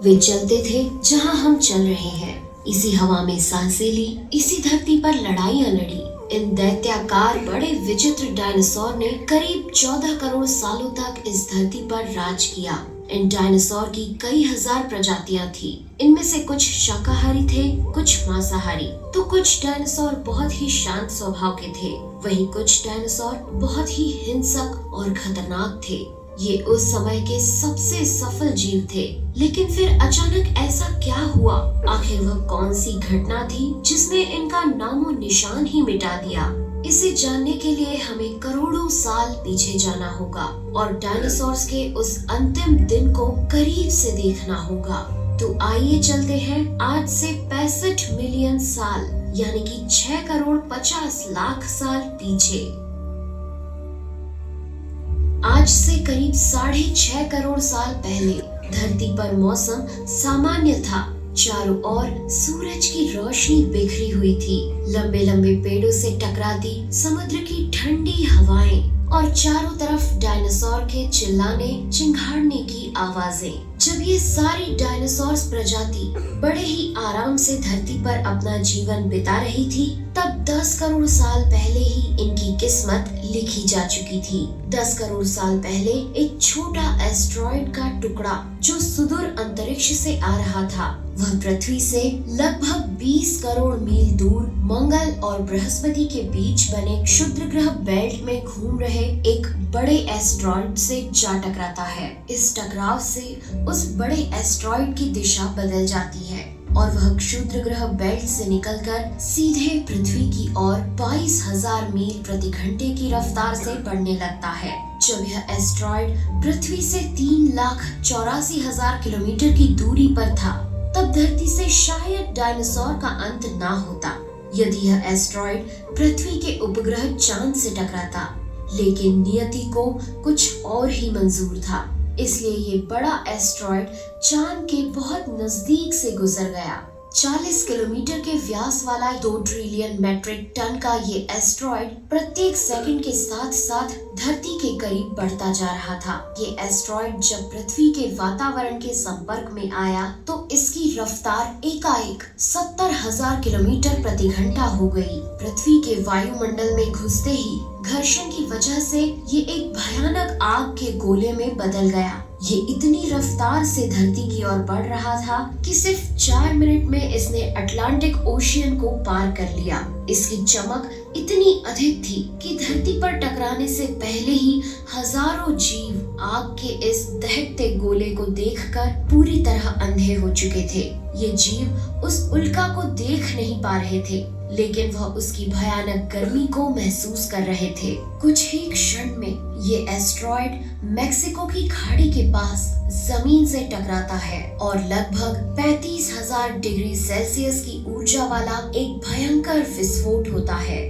वे चलते थे जहाँ हम चल रहे हैं, इसी हवा में सांसें ली, इसी धरती पर लड़ाइयाँ लड़ी। इन दैत्याकार बड़े विचित्र डायनासोर ने करीब 14 करोड़ सालों तक इस धरती पर राज किया। इन डायनासोर की कई हजार प्रजातियां थी। इनमें से कुछ शाकाहारी थे, कुछ मांसाहारी, तो कुछ डायनासोर बहुत ही शांत स्वभाव के थे। वहीं कुछ डायनासोर बहुत ही हिंसक और खतरनाक थे। ये उस समय के सबसे सफल जीव थे। लेकिन फिर अचानक ऐसा क्या हुआ? आखिर वह कौन सी घटना थी जिसने इनका नामो निशान ही मिटा दिया? इसे जानने के लिए हमें करोड़ों साल पीछे जाना होगा और डायनासोर्स के उस अंतिम दिन को करीब से देखना होगा। तो आइए चलते हैं आज से 65 मिलियन साल यानी कि 6 करोड़ 50 लाख साल पीछे। आज से करीब 6.5 करोड़ साल पहले धरती पर मौसम सामान्य था। चारों ओर सूरज की रोशनी बिखरी हुई थी। लंबे लंबे पेड़ों से टकराती समुद्र की ठंडी हवाएं और चारों तरफ डायनासोर के चिल्लाने चिंघाड़ने की आवाजें। जब ये सारी डायनासोर प्रजाति बड़े ही आराम से धरती पर अपना जीवन बिता रही थी, तब 10 करोड़ साल पहले ही इनकी किस्मत लिखी जा चुकी थी। 10 करोड़ साल पहले एक छोटा एस्टेरॉयड का टुकड़ा जो सुदूर अंतरिक्ष से आ रहा था, वह पृथ्वी से लगभग 20 करोड़ मील दूर मंगल और बृहस्पति के बीच बने क्षुद्र ग्रह बेल्ट में घूम रहे एक बड़े एस्टेरॉयड से जा टकराता है। इस टकराव से उस बड़े एस्टेरॉयड की दिशा बदल जाती है और वह क्षुद्र ग्रह बेल्ट से निकलकर सीधे पृथ्वी की ओर 22,000 मील प्रति घंटे की रफ्तार से बढ़ने लगता है। जब यह एस्टेरॉयड पृथ्वी से 3,84,000 किलोमीटर की दूरी पर था, तब धरती से शायद डायनासोर का अंत ना होता यदि यह एस्टेरॉयड पृथ्वी के उपग्रह चांद से टकराता। लेकिन नियति को कुछ और ही मंजूर था, इसलिए ये बड़ा एस्टेरॉयड चांद के बहुत नजदीक से गुजर गया। 40 किलोमीटर के व्यास वाला 2 ट्रिलियन मेट्रिक टन का ये एस्टेरॉयड प्रत्येक सेकंड के साथ साथ धरती के करीब बढ़ता जा रहा था। ये एस्टेरॉयड जब पृथ्वी के वातावरण के संपर्क में आया तो इसकी रफ्तार एकाएक 70,000 किलोमीटर प्रति घंटा हो गई। पृथ्वी के वायुमंडल में घुसते ही घर्षण की वजह से ये एक भयानक आग के गोले में बदल गया। ये इतनी रफ्तार से धरती की ओर बढ़ रहा था कि सिर्फ 4 मिनट में इसने अटलांटिक ओशियन को पार कर लिया। इसकी चमक इतनी अधिक थी कि धरती पर टकराने से पहले ही हजारों जीव आग के इस दहकते गोले को देखकर पूरी तरह अंधे हो चुके थे। ये जीव उस उल्का को देख नहीं पा रहे थे, लेकिन वह उसकी भयानक गर्मी को महसूस कर रहे थे। कुछ ही क्षण में ये एस्टेरॉयड मेक्सिको की खाड़ी के पास जमीन से टकराता है और लगभग 35,000 डिग्री सेल्सियस की ऊर्जा वाला एक भयंकर विस्फोट होता है।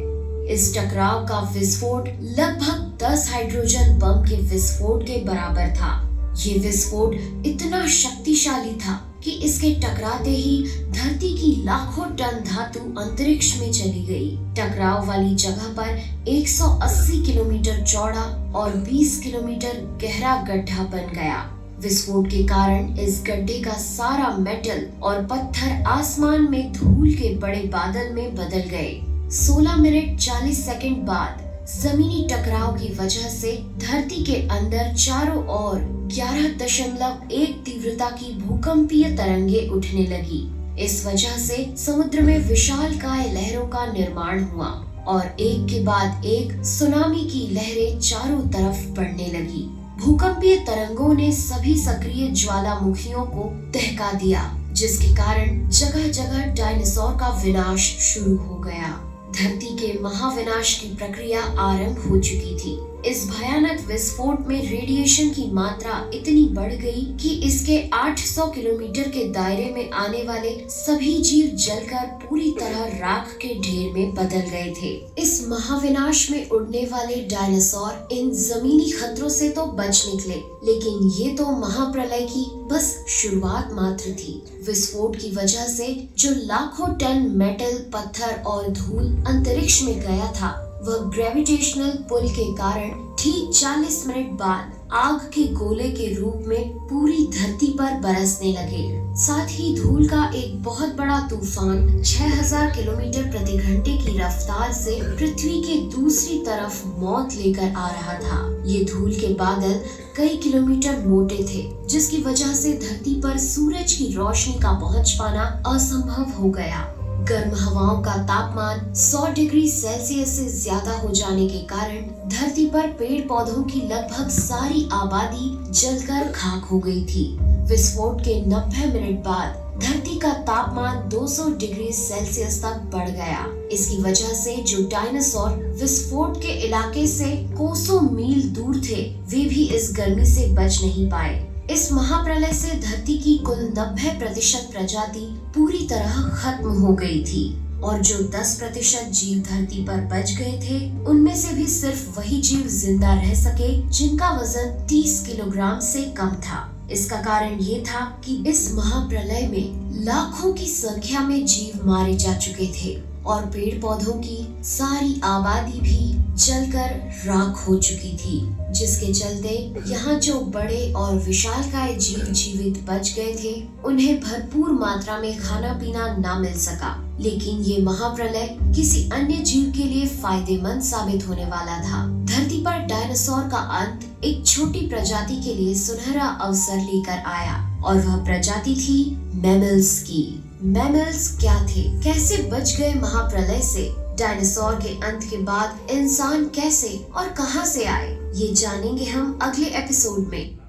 इस टकराव का विस्फोट लगभग 10 हाइड्रोजन बम के विस्फोट के बराबर था। ये विस्फोट इतना शक्तिशाली था कि इसके टकराते ही धरती की लाखों टन धातु अंतरिक्ष में चली गई। टकराव वाली जगह पर 180 किलोमीटर चौड़ा और 20 किलोमीटर गहरा गड्ढा बन गया। विस्फोट के कारण इस गड्ढे का सारा मेटल और पत्थर आसमान में धूल के बड़े बादल में बदल गए। 16 मिनट 40 सेकंड बाद जमीनी टकराव की वजह से धरती के अंदर चारों ओर 11.1 तीव्रता की भूकंपीय तरंगे उठने लगी। इस वजह से समुद्र में विशालकाय लहरों का निर्माण हुआ और एक के बाद एक सुनामी की लहरें चारों तरफ बढ़ने लगी। भूकंपीय तरंगों ने सभी सक्रिय ज्वालामुखियों को दहका दिया, जिसके कारण जगह जगह डायनासोर का विनाश शुरू हो गया। धरती के महाविनाश की प्रक्रिया आरंभ हो चुकी थी। इस भयानक विस्फोट में रेडिएशन की मात्रा इतनी बढ़ गई कि इसके 800 किलोमीटर के दायरे में आने वाले सभी जीव जलकर पूरी तरह राख के ढेर में बदल गए थे। इस महाविनाश में उड़ने वाले डायनासोर इन जमीनी खतरों से तो बच निकले, लेकिन ये तो महाप्रलय की बस शुरुआत मात्र थी। विस्फोट की वजह से जो लाखों टन मेटल, पत्थर और धूल अंतरिक्ष में गया था, वह ग्रेविटेशनल पुल के कारण ठीक 40 मिनट बाद आग के गोले के रूप में पूरी धरती पर बरसने लगे। साथ ही धूल का एक बहुत बड़ा तूफान 6000 किलोमीटर प्रति घंटे की रफ्तार से पृथ्वी के दूसरी तरफ मौत लेकर आ रहा था। ये धूल के बादल कई किलोमीटर मोटे थे, जिसकी वजह से धरती पर सूरज की रोशनी का पहुंच पाना असंभव हो गया। गर्म हवाओं का तापमान 100 डिग्री सेल्सियस से ज्यादा हो जाने के कारण धरती पर पेड़ पौधों की लगभग सारी आबादी जलकर खाक हो गई थी। विस्फोट के 90 मिनट बाद धरती का तापमान 200 डिग्री सेल्सियस तक बढ़ गया। इसकी वजह से जो डायनासोर विस्फोट के इलाके से कोसों मील दूर थे, वे भी इस गर्मी से बच नहीं पाए। इस महाप्रलय से धरती की कुल 90% प्रजाति पूरी तरह खत्म हो गई थी और जो 10% जीव धरती पर बच गए थे, उनमें से भी सिर्फ वही जीव जिंदा रह सके जिनका वजन 30 किलोग्राम से कम था। इसका कारण ये था कि इस महाप्रलय में लाखों की संख्या में जीव मारे जा चुके थे और पेड़ पौधों की सारी आबादी भी जलकर राख हो चुकी थी, जिसके चलते यहाँ जो बड़े और विशालकाय जीव जीवित बच गए थे, उन्हें भरपूर मात्रा में खाना पीना ना मिल सका। लेकिन ये महाप्रलय किसी अन्य जीव के लिए फायदेमंद साबित होने वाला था। धरती पर डायनासोर का अंत एक छोटी प्रजाति के लिए सुनहरा अवसर लेकर आया और वह प्रजाति थी मैमल्स की। मैमल्स क्या थे, कैसे बच गए महाप्रलय से, डायनासोर के अंत के बाद इंसान कैसे और कहां से आए, ये जानेंगे हम अगले एपिसोड में।